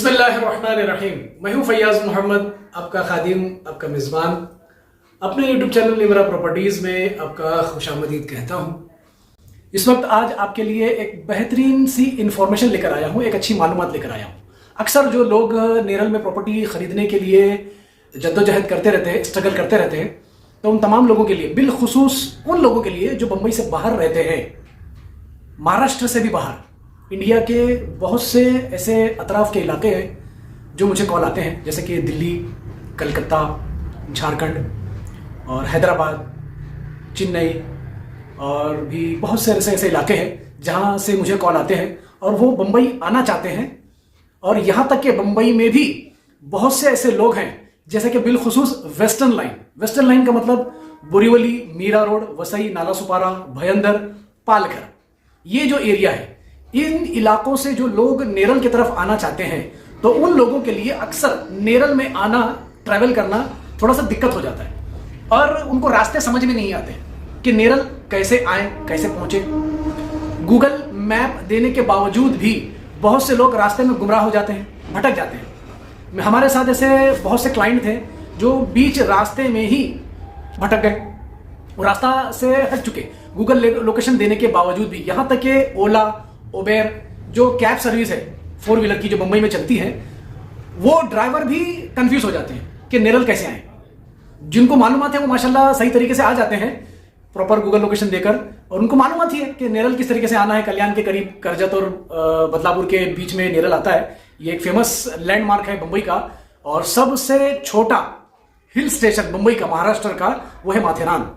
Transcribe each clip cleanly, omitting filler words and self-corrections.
बिस्मिल्लाहिर्रहमानिर्रहीम। मैं हूं फैयाज मोहम्मद, आपका खादिम, आपका मेज़बान। अपने यूट्यूब चैनल निमरा प्रॉपर्टीज़ में आपका खुशामदीद कहता हूं। इस वक्त आज आपके लिए एक बेहतरीन सी इंफॉर्मेशन लेकर आया हूं, एक अच्छी मालूमात लेकर आया हूं। अक्सर जो लोग नेरल में प्रॉपर्टी ख़रीदने के लिए जद्दोजहद करते रहते हैं, स्ट्रगल करते रहते हैं, तो उन तमाम लोगों के लिए, बिलखुसूस उन लोगों के लिए जो बम्बई से बाहर रहते हैं, महाराष्ट्र से भी बाहर, इंडिया के बहुत से ऐसे अतराफ के इलाके हैं जो मुझे कॉल आते हैं, जैसे कि दिल्ली, कलकत्ता, झारखंड और हैदराबाद, चेन्नई और भी बहुत से ऐसे इलाके हैं जहां से मुझे कॉल आते हैं और वो बम्बई आना चाहते हैं। और यहाँ तक कि बम्बई में भी बहुत से ऐसे लोग हैं, जैसे कि बिलखुसूस वेस्टर्न लाइन का मतलब बोरीवली, मीरा रोड, वसई, नाला सुपारा, भयंदर, पालघर, ये जो एरिया है, इन इलाकों से जो लोग नेरल की तरफ आना चाहते हैं, तो उन लोगों के लिए अक्सर नेरल में आना, ट्रैवल करना थोड़ा सा दिक्कत हो जाता है और उनको रास्ते समझ में नहीं आते कि नेरल कैसे आए, कैसे पहुंचे। गूगल मैप देने के बावजूद भी बहुत से लोग रास्ते में गुमराह हो जाते हैं, भटक जाते हैं। हमारे साथ ऐसे बहुत से क्लाइंट थे जो बीच रास्ते में ही भटक गए, वो रास्ता से हट चुके गूगल लोकेशन देने के बावजूद भी। यहां तक कि ओला, उबेर जो कैब सर्विस है 4 व्हीलर की जो मुंबई में चलती है, वो ड्राइवर भी कंफ्यूज हो जाते हैं कि नेरल कैसे आए। जिनको मालूमात है वो माशाल्लाह सही तरीके से आ जाते हैं प्रॉपर गूगल लोकेशन देकर, और उनको मालूमात ही है कि नेरल किस तरीके से आना है। कल्याण के करीब करजत और बदलापुर के बीच में नेरल आता है। ये एक फेमस लैंडमार्क है मुंबई का, और सबसे छोटा हिल स्टेशन मुंबई का, महाराष्ट्र का, वो है माथेरान।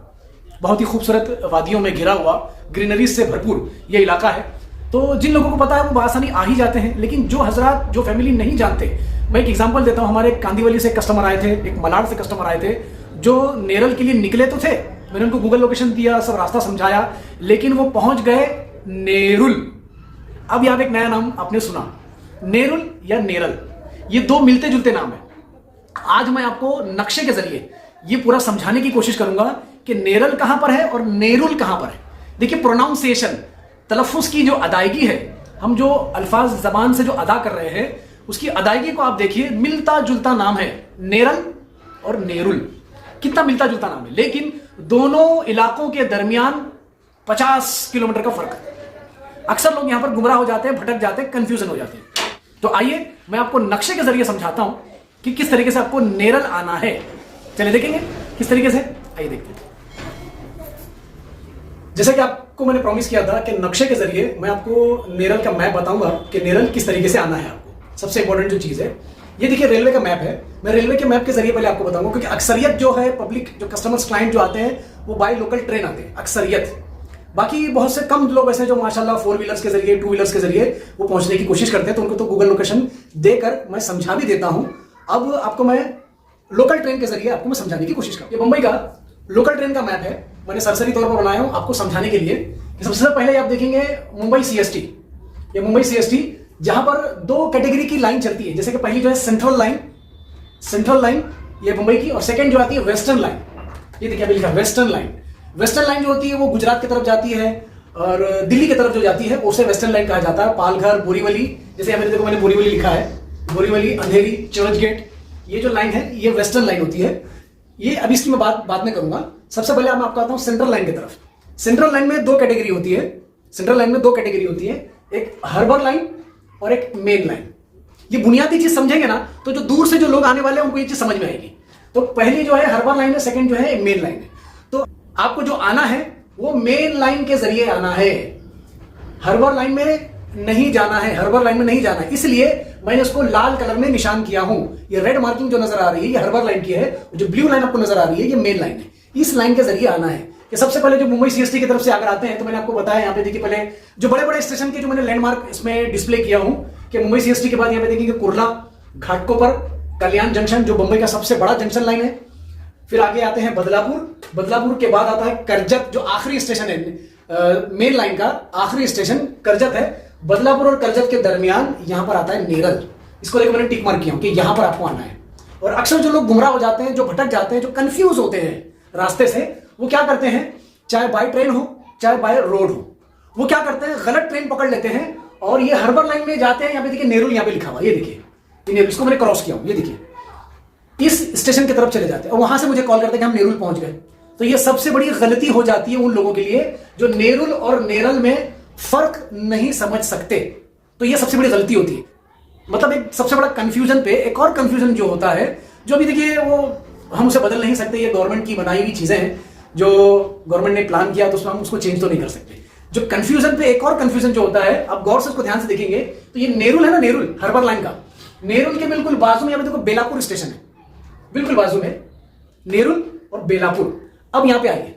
बहुत ही खूबसूरत वादियों में घिरा हुआ, ग्रीनरी से भरपूर ये इलाका है। तो जिन लोगों को पता है वो बआसानी आ ही जाते हैं, लेकिन जो हजरात, जो फैमिली नहीं जानते, मैं एक एग्जांपल देता हूं। हमारे कांदीवली से कस्टमर आए थे, एक मलाड से कस्टमर आए थे, जो नेरल के लिए निकले तो थे, मैंने उनको गूगल लोकेशन दिया, सब रास्ता समझाया, लेकिन वो पहुंच गए नेरुल। अब यहाँ पे एक नया नाम आपने सुना, नेरुल या नेरल, ये दो मिलते जुलते नाम है। आज मैं आपको नक्शे के जरिए ये पूरा समझाने की कोशिश करूंगा कि नेरल कहां पर है और नेरुल कहां पर है। देखिए, प्रोनाउंसिएशन, तलफ़ुज़ की जो अदायगी है, हम जो अल्फाज ज़बान से जो अदा कर रहे हैं, उसकी अदायगी को आप देखिए, मिलता जुलता नाम है नेरल और नेरुल। कितना मिलता जुलता नाम है, लेकिन दोनों इलाकों के दरमियान 50 किलोमीटर का फर्क है। अक्सर लोग यहां पर गुमराह हो जाते हैं, भटक जाते हैं, कंफ्यूजन हो जाते हैं। तो आइए मैं आपको नक्शे के जरिए समझाता हूं कि किस तरीके से आपको नेरल आना है। चलिए देखेंगे किस तरीके से, आइए देखते हैं। जैसे कि आपको मैंने प्रॉमिस किया था कि नक्शे के जरिए मैं आपको नेरल का मैप बताऊंगा कि नेरल किस तरीके से आना है आपको। सबसे इंपॉर्टेंट जो चीज है, ये देखिए रेलवे का मैप है। मैं रेलवे के मैप के जरिए पहले आपको बताऊंगा, क्योंकि अक्सरियत जो है पब्लिक, जो कस्टमर्स, क्लाइंट जो आते हैं, वो बाय लोकल ट्रेन आते हैं अक्सरियत। बाकी बहुत से कम लोग ऐसे जो माशाल्लाह 4 व्हीलर्स के जरिए, 2 व्हीलर्स के जरिए वो पहुंचने की कोशिश करते हैं, तो उनको तो गूगल लोकेशन देकर मैं समझा भी देता हूं। अब आपको मैं लोकल ट्रेन के जरिए आपको मैं समझाने की कोशिश करूँ। ये मुंबई का लोकल ट्रेन का मैप है, मैंने सरसरी तौर पर बनाया हूं आपको समझाने के लिए। सबसे पहले आप देखेंगे मुंबई सीएसटी, ये मुंबई सीएसटी, जहां पर 2 कैटेगरी की लाइन चलती है। जैसे कि पहली जो है सेंट्रल लाइन ये मुंबई की, और सेकंड जो आती है वेस्टर्न लाइन। ये देखिए अभी लिखा वेस्टर्न लाइन जो होती है वो गुजरात की तरफ जाती है, और दिल्ली की तरफ जो जाती है उसे वेस्टर्न लाइन कहा जाता है। पालघर, बोरीवली, जैसे देखो मैंने बोरीवली लिखा है, बोरीवली, अंधेरी, चर्च गेट, ये जो लाइन है ये वेस्टर्न लाइन होती है। ये अभी इसकी मैं बात में करूंगा। सबसे पहले मैं आपको आता हूं सेंट्रल लाइन की तरफ। सेंट्रल लाइन में 2 कैटेगरी होती है। सेंट्रल लाइन में 2 कैटेगरी होती है, एक हार्बर लाइन और एक मेन लाइन। ये बुनियादी चीज समझेंगे ना, तो जो दूर से जो लोग आने वाले हैं उनको ये चीज समझ में आएगी। तो पहली जो है हार्बर लाइन है, सेकंड जो है मेन लाइन है। तो आपको जो आना है वो मेन लाइन के जरिए आना है, हार्बर लाइन में नहीं जाना है, हार्बर लाइन में नहीं जाना है। इसलिए मैंने इसको लाल कलर में निशान किया हूं। ये रेड मार्किंग जो नजर आ रही है ये हार्बर लाइन की है, जो ब्लू लाइन आपको नजर आ रही है ये मेन लाइन है। इस लाइन के जरिए आना है। कि सबसे पहले जो मुंबई सीएसटी की तरफ से अगर आते हैं, तो मैंने आपको बताया, यहाँ पे देखिए पहले जो बड़े बड़े स्टेशन के जो मैंने लैंडमार्क इसमें डिस्प्ले किया हूं, कि मुंबई सीएसटी के बाद यहाँ पे देखिए कुर्ला, घाटकोपर, कल्याण जंक्शन जो मुंबई का सबसे बड़ा जंक्शन लाइन है। फिर आगे आते हैं बदलापुर के बाद आता है करजत, जो आखिरी स्टेशन है मेन लाइन का, आखिरी स्टेशन करजत है। बदलापुर और करजत के दरमियान यहां पर आता है नेरल। इसको लेकर मैंने टिक मार्क किया कि यहां पर आपको आना है। और अक्सर जो लोग गुमराह हो जाते हैं, जो भटक जाते हैं, जो कंफ्यूज होते हैं रास्ते से, वो क्या करते हैं, चाहे बाय ट्रेन हो चाहे बाय रोड हो, वो क्या करते हैं, गलत ट्रेन पकड़ लेते हैं और ये हार्बर लाइन में जाते हैं। यहाँ पे देखिए नेरुल यहाँ पे लिखा हुआ, ये देखिए इसको मैंने क्रॉस किया हूं, ये देखिए इस स्टेशन की तरफ चले जाते हैं और वहां से मुझे कॉल करते हैं कि हम नेरुल पहुंच गए। तो ये सबसे बड़ी गलती हो जाती है उन लोगों के लिए जो नेरुल और नेरल में फर्क नहीं समझ सकते। तो ये सबसे बड़ी गलती होती है। मतलब एक सबसे बड़ा कंफ्यूजन पे एक और कंफ्यूजन जो होता है, जो अभी देखिए वो हम उसे बदल नहीं सकते, ये गवर्नमेंट की बनाई हुई चीजें हैं जो गवर्नमेंट ने प्लान किया, तो उसमें हम उसको चेंज तो नहीं कर सकते। जो कंफ्यूजन पे एक और कंफ्यूजन जो होता है, आप गौर से उसको ध्यान से देखेंगे तो ये नेरुल है ना, नेरुल हार्बर लाइन का, नेरुल के बिल्कुल बाजू में यहाँ पे देखो बेलापुर स्टेशन है, बिल्कुल बाजू में नेरुल और बेलापुर। अब यहां पे आइए,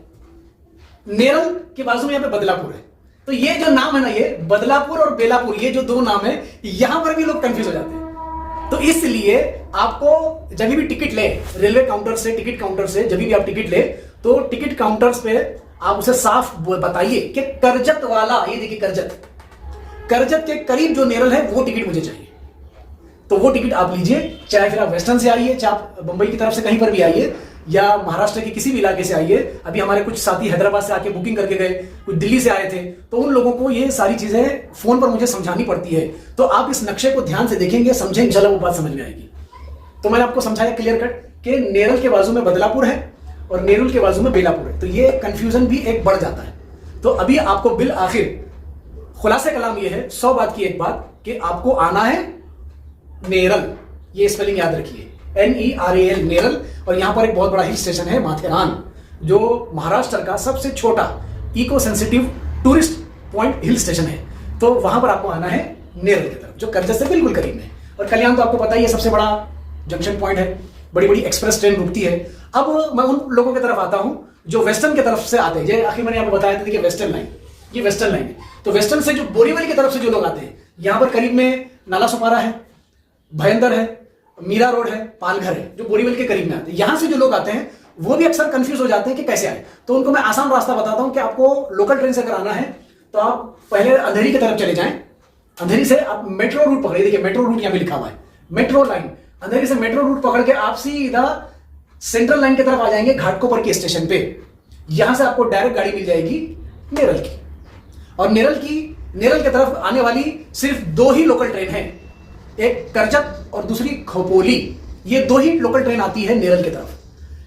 नेरल के बाजू में यहां पे बदलापुर है। तो ये जो नाम है ना, ये बदलापुर और बेलापुर, ये जो दो नाम है, यहां पर भी लोग कंफ्यूज हो जाते हैं। तो इसलिए आपको जब भी टिकट ले रेलवे काउंटर से, टिकट काउंटर से जब भी आप टिकट ले, तो टिकट काउंटर्स पे आप उसे साफ बताइए कि करजत वाला, ये देखिए करजत के करीब जो नेरल है वो टिकट मुझे चाहिए। तो वो टिकट आप लीजिए, चाहे फिर आप वेस्टर्न से आइए, चाहे आप बंबई की तरफ से कहीं पर भी आइए, या महाराष्ट्र के किसी भी इलाके से आइए। अभी हमारे कुछ साथी हैदराबाद से आके बुकिंग करके गए, कुछ दिल्ली से आए थे, तो उन लोगों को ये सारी चीजें फोन पर मुझे समझानी पड़ती है। तो आप इस नक्शे को ध्यान से देखेंगे, समझेंगे, इंशाल्लाह वो बात समझ में आएगी। तो मैंने आपको समझाया क्लियर कट कि नेरल के बाजू में बदलापुर है और नेरुल के बाजू में बेलापुर है। तो ये कंफ्यूजन भी एक बढ़ जाता है। तो अभी आपको बिल आखिर खुलासे कलाम ये है, 100 बात की एक बात, कि आपको आना है नेरल, ये स्पेलिंग याद रखिए, NERAL नेरल। और यहां पर एक बहुत बड़ा हिल स्टेशन है माथेरान, जो महाराष्ट्र का सबसे छोटा eco sensitive tourist point hill station है। तो वहां पर आपको आना है नेरल की तरफ, जो करजत से बिल्कुल करीब में। और कल्याण तो आपको पता ही है सबसे बड़ा जंक्शन पॉइंट है, बड़ी बड़ी एक्सप्रेस ट्रेन रुकती है। अब मैं उन लोगों की तरफ आता हूं जो वेस्टर्न की तरफ से आते हैं। आखिर मैंने आपको बताया था कि वेस्टर्न लाइन, ये वेस्टर्न लाइन है। तो वेस्टर्न से जो बोरीवली की तरफ से जो लोग आते हैं, यहां पर करीब में नाला सुपारा है, भयंदर है, मीरा रोड है, पालघर है, जो बोरीवली के करीब में आते हैं। यहां से जो लोग आते हैं वो भी अक्सर कंफ्यूज हो जाते हैं कि कैसे आए। तो उनको मैं आसान रास्ता बताता हूं कि आपको लोकल ट्रेन से अगर आना है तो आप पहले अंधेरी की तरफ चले जाएं। अंधेरी से आप मेट्रो रूट पकड़िए, देखिए मेट्रो रूट यहां पे लिखा हुआ है, मेट्रो लाइन। अंधेरी से मेट्रो रूट पकड़ के आप सीधा सेंट्रल लाइन की तरफ आ जाएंगे घाटकोपर के स्टेशन पे। यहां से आपको डायरेक्ट गाड़ी मिल जाएगी नेरल की। और नेरल की तरफ आने वाली सिर्फ 2 ही लोकल ट्रेन है, एक करजत और दूसरी खोपोली। ये 2 ही लोकल ट्रेन आती है नेरल की तरफ।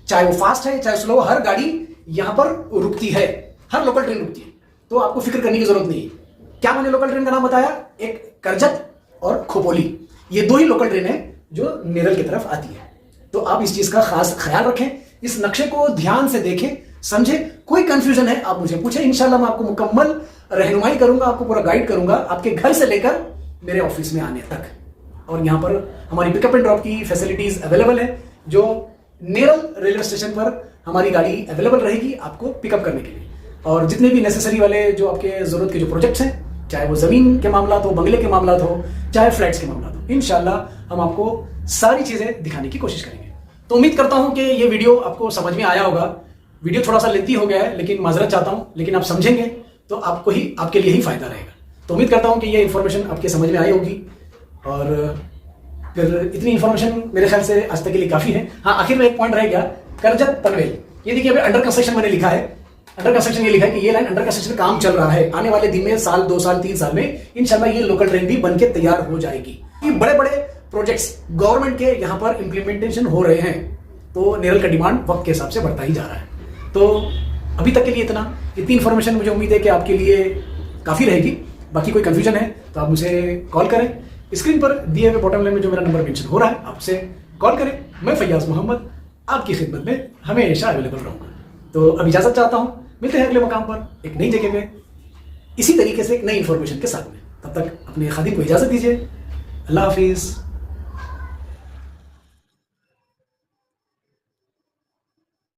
चाहे वो फास्ट है चाहे स्लो, हर गाड़ी यहां पर रुकती है, हर लोकल ट्रेन रुकती है। तो आपको फिक्र करने की जरूरत नहीं है। क्या मैंने लोकल ट्रेन का नाम बताया? एक करजत और खोपोली, ये 2 ही लोकल ट्रेन है जो नेरल की तरफ आती है। तो आप इस चीज का खास ख्याल रखें, इस नक्शे को ध्यान से देखें, समझे। कोई कंफ्यूजन है आप मुझे पूछे, इंशाल्लाह मैं आपको मुकम्मल रहनुमाई करूंगा, आपको पूरा गाइड करूंगा, आपके घर से लेकर मेरे ऑफिस में आने तक। और यहां पर हमारी पिकअप एंड ड्रॉप की फैसिलिटीज अवेलेबल है, जो नेरल रेलवे स्टेशन पर हमारी गाड़ी अवेलेबल रहेगी आपको पिकअप करने के लिए। और जितने भी नेसेसरी वाले जो आपके जरूरत के जो प्रोजेक्ट्स हैं, चाहे वो जमीन के मामला हो, बंगले के मामला हो, चाहे फ्लैट्स के मामला हो, इंशाल्लाह हम आपको सारी चीजें दिखाने की कोशिश करेंगे। तो उम्मीद करता हूं कि ये वीडियो आपको समझ में आया होगा। वीडियो थोड़ा सा लेंथी हो गया है, लेकिन माजरत चाहता हूं, लेकिन आप समझेंगे तो आपको ही, आपके लिए ही फायदा रहेगा। तो उम्मीद करता हूं कि ये इन्फॉर्मेशन आपके समझ में आई होगी। और फिर इतनी इन्फॉर्मेशन मेरे ख्याल से आज तक के लिए काफी है। हाँ, आखिर में एक पॉइंट रह गया, करजत पनवेल। ये देखिए अभी अंडर कंस्ट्रक्शन मैंने लिखा है, अंडर कंस्ट्रक्शन ये लिखा है कि ये लाइन अंडर कंस्ट्रक्शन काम चल रहा है। आने वाले दिन में, साल 2 साल 3 साल में इंशाल्लाह ये लोकल ट्रेन भी बनके तैयार हो जाएगी। ये बड़े बड़े प्रोजेक्ट्स गवर्नमेंट के यहाँ पर इंप्लीमेंटेशन हो रहे हैं। तो नेरल का डिमांड वक्त के हिसाब से बढ़ता ही जा रहा है। तो अभी तक के लिए इतनी इन्फॉर्मेशन मुझे उम्मीद है कि आपके लिए काफी रहेगी। बाकी कोई कंफ्यूजन है तो आप मुझे कॉल करें, स्क्रीन पर दिए हुए बॉटम लाइन में जो मेरा नंबर मेंशन हो रहा है, आपसे कॉल करें। मैं फैयाज मोहम्मद आपकी खिदमत में हमेशा अवेलेबल रहूंगा। तो अब इजाजत चाहता हूं, मिलते हैं अगले मकाम पर एक नई जगह पे, इसी तरीके से एक नई इन्फॉर्मेशन के साथ में। तब तक अपने खादिम को इजाजत दीजिए। अल्लाह हाफिज।